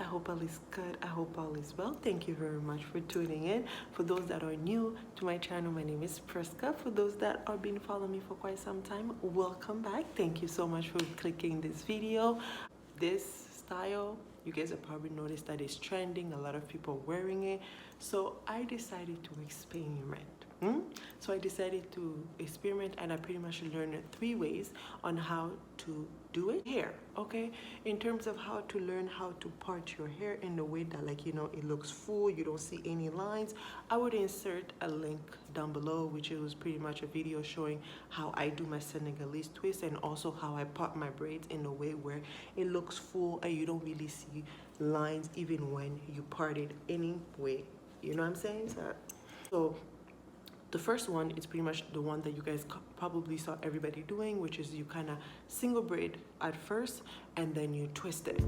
I hope all is good. I hope all is well. Thank you very much for tuning in. For those that are new to my channel, my name is Priska. For those that have been following me for quite some time, welcome back. Thank you so much for clicking this video. This style, you guys have probably noticed that it's trending. A lot of people wearing it. So I decided to experiment. So I decided to experiment, and I pretty much learned 3 ways on how to do it here. Okay, in terms of how to learn how to part your hair in the way that, like, you know, it looks full, you don't see any lines, I would insert a link down below, which is pretty much a video showing how I do my Senegalese twist and also how I part my braids in a way where it looks full and you don't really see lines even when you part it anyway. You know what I'm saying? So the first one is pretty much the one that you guys probably saw everybody doing, which is you kind of single braid at first and then you twist it.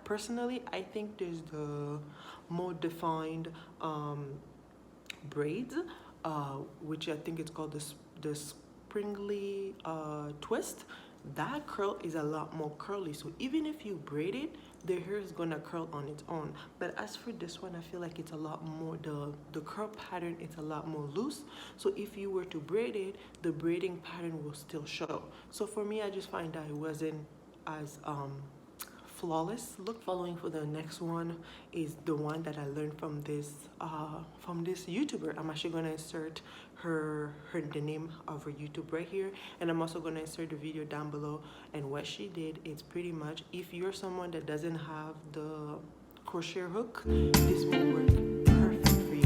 Personally, I think there's the more defined braids, which I think it's called the springly twist. That curl is a lot more curly, so even if you braid it, the hair is gonna curl on its own. But as for this one, I feel like it's a lot more, the curl pattern is a lot more loose, so if you were to braid it, the braiding pattern will still show. So for me, I just find that it wasn't as flawless look. Following for the next one is the one that I learned from this YouTuber. I'm actually gonna insert the name of her YouTube right here, and I'm also gonna insert the video down below. And what she did is pretty much, if you're someone that doesn't have the crochet hook, this will work perfect for you.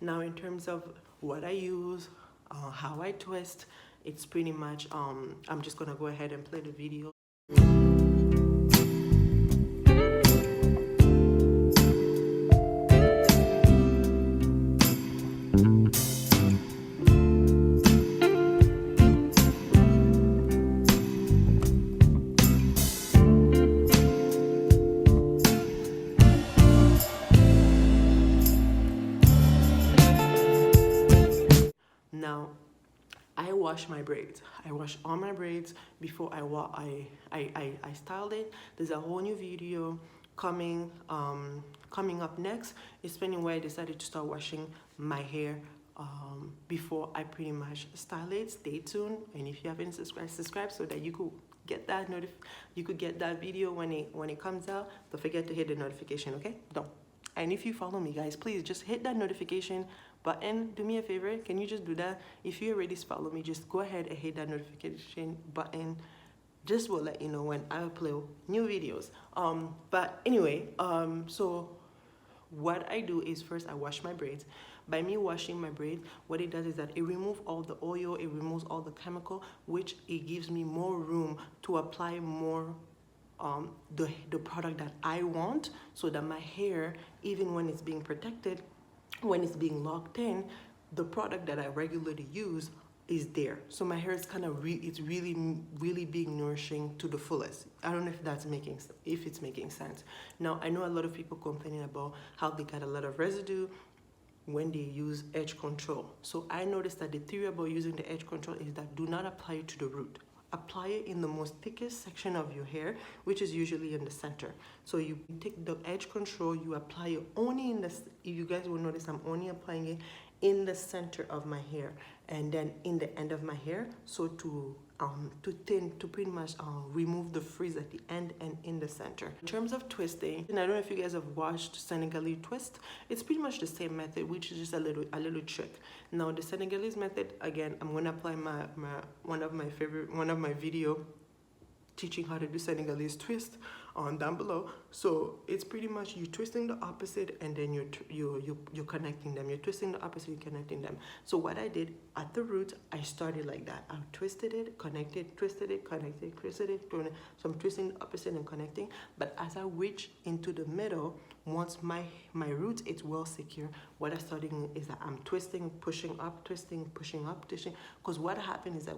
Now in terms of what I use, how I twist, it's pretty much, I'm just gonna go ahead and play the video. Now, I wash my braids. I wash all my braids before I styled it. There's a whole new video coming up next, explaining why I decided to start washing my hair before I pretty much style it. Stay tuned, and if you haven't subscribe so that you could get that video when it comes out. Don't forget to hit the notification, okay? Don't. And if you follow me, guys, please just hit that notification button. Do me a favor, can you just do that? If you already follow me, just go ahead and hit that notification button. Just will let you know when I upload new videos. But anyway, so what I do is first I wash my braids. By me washing my braids, what it does is that it removes all the oil, it removes all the chemical, which it gives me more room to apply more the product that I want, so that my hair, even when it's being protected, when it's being locked in, the product that I regularly use is there. So my hair is kind of it's really being nourishing to the fullest. I don't know if it's making sense. Now I know a lot of people complaining about how they got a lot of residue when they use edge control. So I noticed that the theory about using the edge control is that do not apply it to the root. Apply it in the most thickest section of your hair, which is usually in the center. So you take the edge control, you apply it only in the, if you guys will notice, I'm only applying it in the center of my hair and then in the end of my hair, so to pretty much remove the frizz at the end and in the center. In terms of twisting, and I don't know if you guys have watched Senegalese twist, it's pretty much the same method, which is just a little trick. Now the Senegalese method, again, I'm gonna apply one of my video teaching how to do Senegalese twist down below. So it's pretty much you twisting the opposite and then you're connecting them. You're twisting the opposite, you're connecting them. So what I did at the root, I started like that. I twisted it, connected, twisted it, connected, twisted it. So I'm twisting the opposite and connecting. But as I reach into the middle, once my root is well secure, what I started is that I'm twisting, pushing up, twisting, pushing up, twisting. Because what happened is that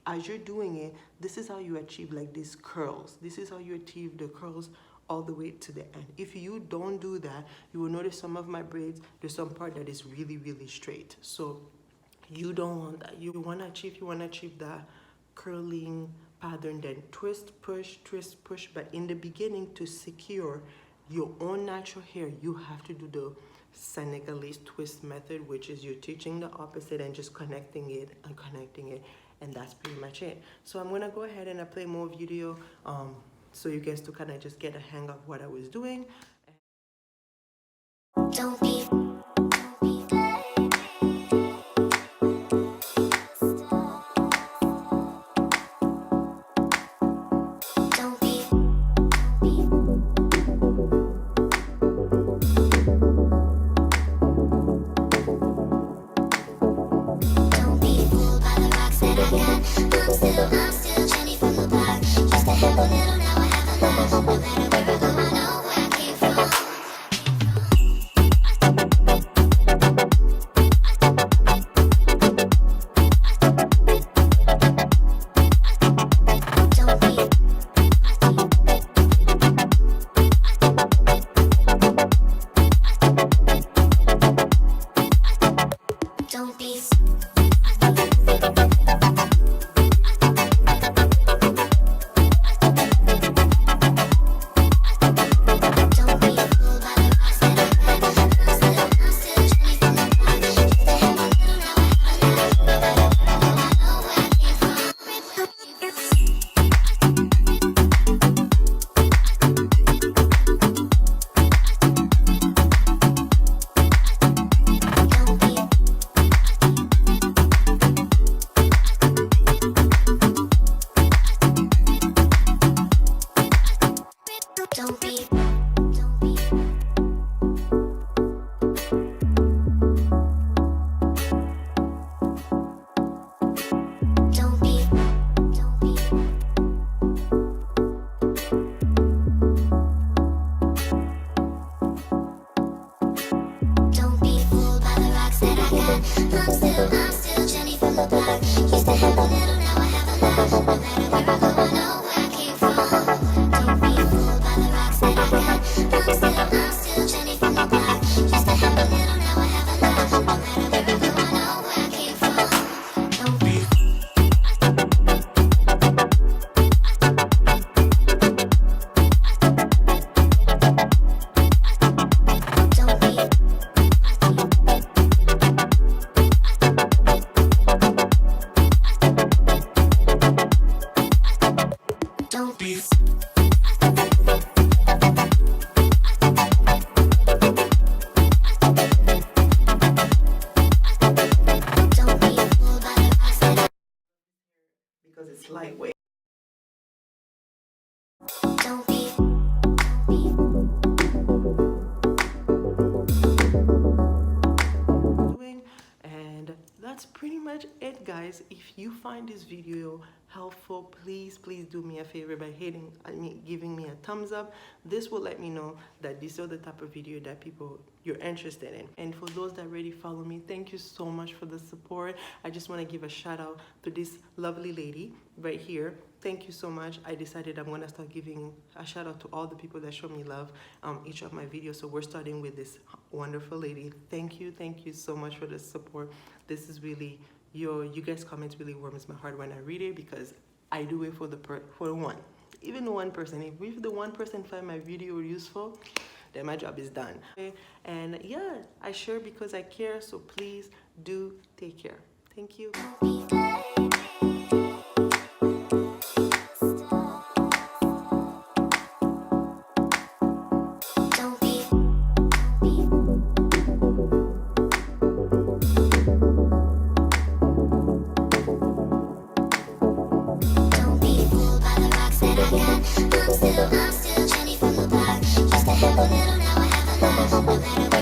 as you're doing it, this is how you achieve like these curls. This is how you achieve the curls all the way to the end. If you don't do that, you will notice some of my braids, there's some part that is really straight. So you don't want that. You want to achieve that curling pattern, then twist, push, but in the beginning, to secure your own natural hair, you have to do the Senegalese twist method, which is you're teaching the opposite and just connecting it and connecting it. And that's pretty much it. So I'm gonna go ahead and play more video so you guys to kind of just get a hang of what I was doing. Don't be I'm still Jenny from the block. Used to have a little, now I have a lot. No matter where I go, I know where I came from. Don't be. Because it's lightweight. Don't be. And that's pretty much it, guys. If you find this video helpful, please do me a favor by giving me a thumbs up. This will let me know that these are the type of video that you're interested in. And for those that already follow me, thank you so much for the support. I just want to give a shout out to this lovely lady right here. Thank you so much. I decided I'm gonna start giving a shout out to all the people that show me love each of my videos. So we're starting with this wonderful lady. Thank you so much for the support. This is really you guys' comments really warms my heart when I read it, because I do it for even one person. If the one person find my video useful, then my job is done. And yeah, I share because I care. So please do take care. Thank you. I'm still Jenny from the block. Used to have a little, now I have a lot. No matter